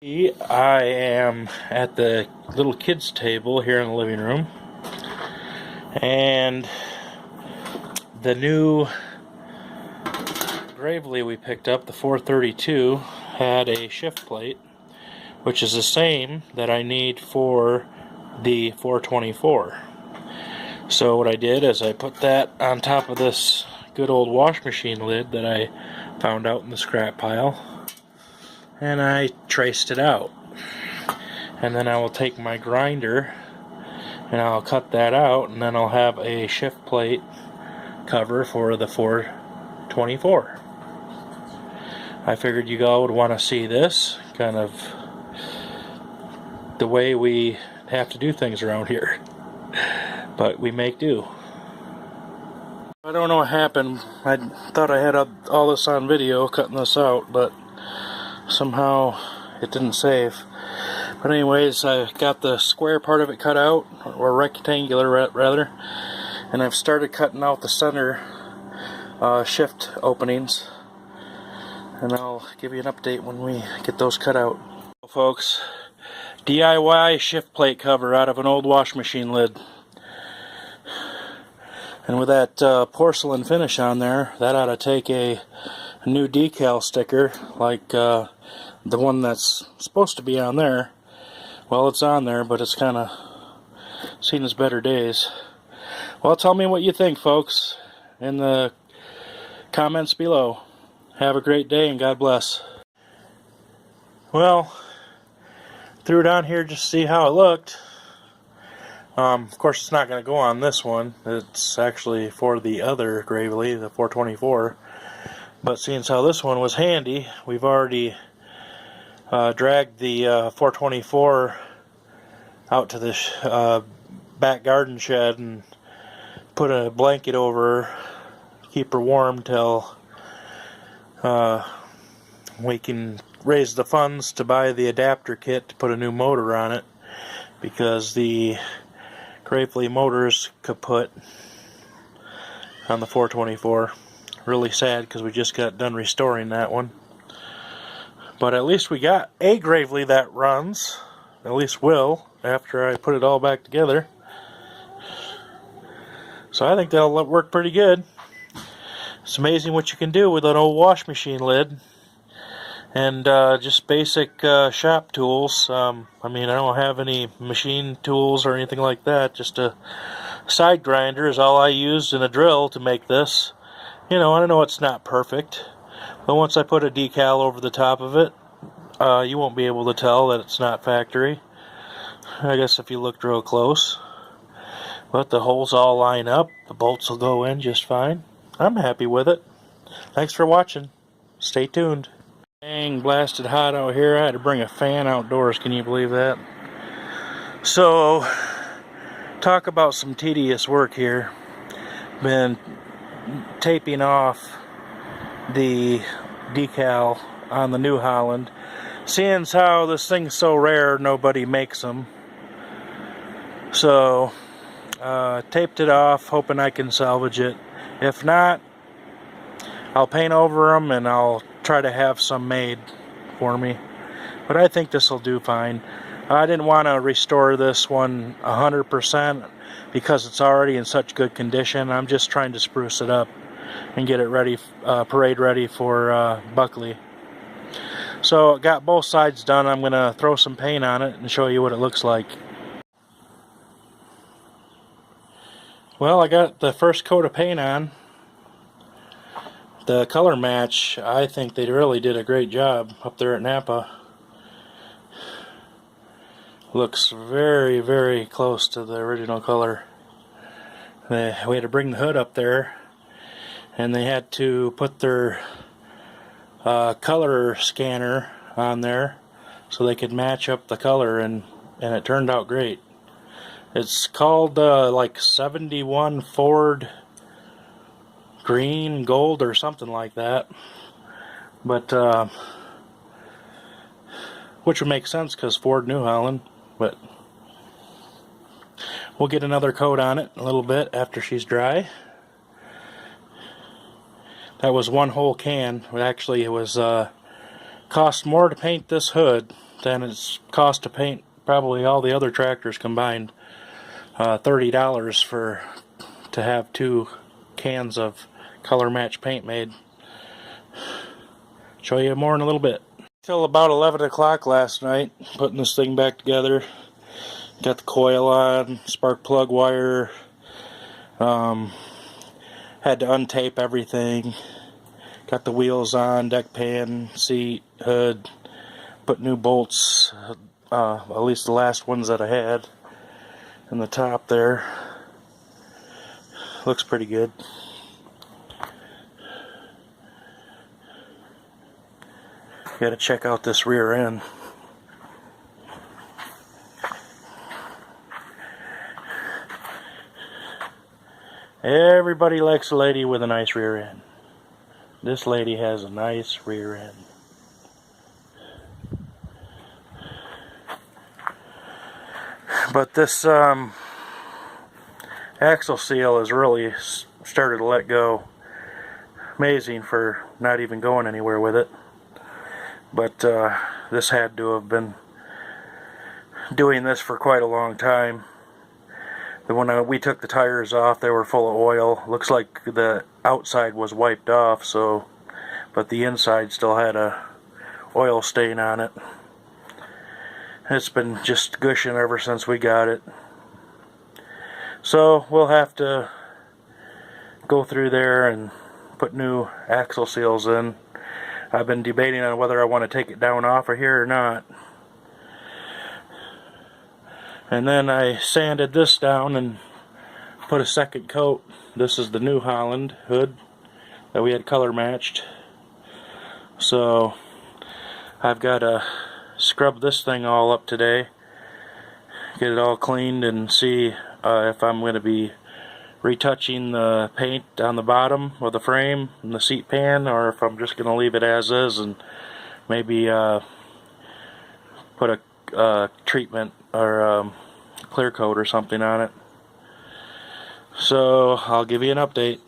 I am at the little kids table here in the living room, and the new Gravely we picked up, the 432, had a shift plate, which is the same that I need for the 424. So what I did is I put that on top of this good old wash machine lid that I found out in the scrap pile, and I traced it out. And then I will take my grinder and I'll cut that out, and then I'll have a shift plate cover for the 424. I figured you all would want to see this, kind of the way we have to do things around here. But we make do. I don't know what happened. I thought I had all this on video, cutting this out, but somehow it didn't save. But anyways, I got the square part of it cut out, or rectangular rather, and I've started cutting out the center shift openings, and I'll give you an update when we get those cut out. Well, folks, DIY shift plate cover out of an old wash machine lid. And with that porcelain finish on there, that ought to take a new decal sticker like the one that's supposed to be on there. Well, it's on there, but it's kind of seen its better days. Well, tell me what you think, folks, in the comments below. Have a great day, and God bless. Well, threw it on here just to see how it looked. Of course, it's not going to go on this one. It's actually for the other Gravely, the 424. But seeing as how this one was handy, we've already dragged the 424 out to the back garden shed and put a blanket over her, keep her warm till we can raise the funds to buy the adapter kit to put a new motor on it, because the Gravely motor's kaput on the 424. Really sad, because we just got done restoring that one. But at least we got a Gravely that runs. At least will, after I put it all back together. So I think that'll work pretty good. It's amazing what you can do with an old wash machine lid. And just basic shop tools. I mean, I don't have any machine tools or anything like that. Just a side grinder is all I used, and a drill to make this. You know, I know it's not perfect, but once I put a decal over the top of it, you won't be able to tell that it's not factory. I guess if you looked real close. But the holes all line up. The bolts will go in just fine. I'm happy with it. Thanks for watching. Stay tuned. Dang, blasted hot out here. I had to bring a fan outdoors. Can you believe that? So, talk about some tedious work here. Been taping off the decal on the New Holland. Seeing as how this thing's so rare, nobody makes them. So, taped it off, hoping I can salvage it. If not, I'll paint over them and I'll try to have some made for me. But I think this will do fine. I didn't want to restore this one 100% because it's already in such good condition. I'm just trying to spruce it up and get it ready, parade ready for Buckley. So got both sides done. I'm going to throw some paint on it and show you what it looks like. Well, I got the first coat of paint on. The color match, I think they really did a great job up there at Napa. Looks very, very close to the original color. We had to bring the hood up there, and they had to put their color scanner on there so they could match up the color, and it turned out great. It's called like 71 Ford green, gold, or something like that. But which would make sense because Ford New Holland. But we'll get another coat on it in a little bit after she's dry. That was one whole can. Actually, it was cost more to paint this hood and it's cost to paint probably all the other tractors combined $30 to have 2 cans of color match paint made. Show you more in a little bit. Till about 11 o'clock last night, putting this thing back together. Got the coil on, spark plug wire. Had to untape everything. Got the wheels on, deck pan, seat, hood. Put new bolts, at least the last ones that I had, in the top there. Looks pretty good. Gotta check out this rear end. Everybody likes a lady with a nice rear end. This lady has a nice rear end. But this axle seal has really started to let go. Amazing for not even going anywhere with it. But this had to have been doing this for quite a long time. When we took the tires off, they were full of oil. Looks like the outside was wiped off, but the inside still had a oil stain on it. It's been just gushing ever since we got it. So we'll have to go through there and put new axle seals in. I've been debating on whether I want to take it down off of here or not. And then I sanded this down and put a second coat. This is the new Holland hood that we had color matched. So I've got to scrub this thing all up today, get it all cleaned, and see if I'm going to be retouching the paint on the bottom of the frame and the seat pan, or if I'm just going to leave it as is and maybe put a treatment or clear coat or something on it. So I'll give you an update.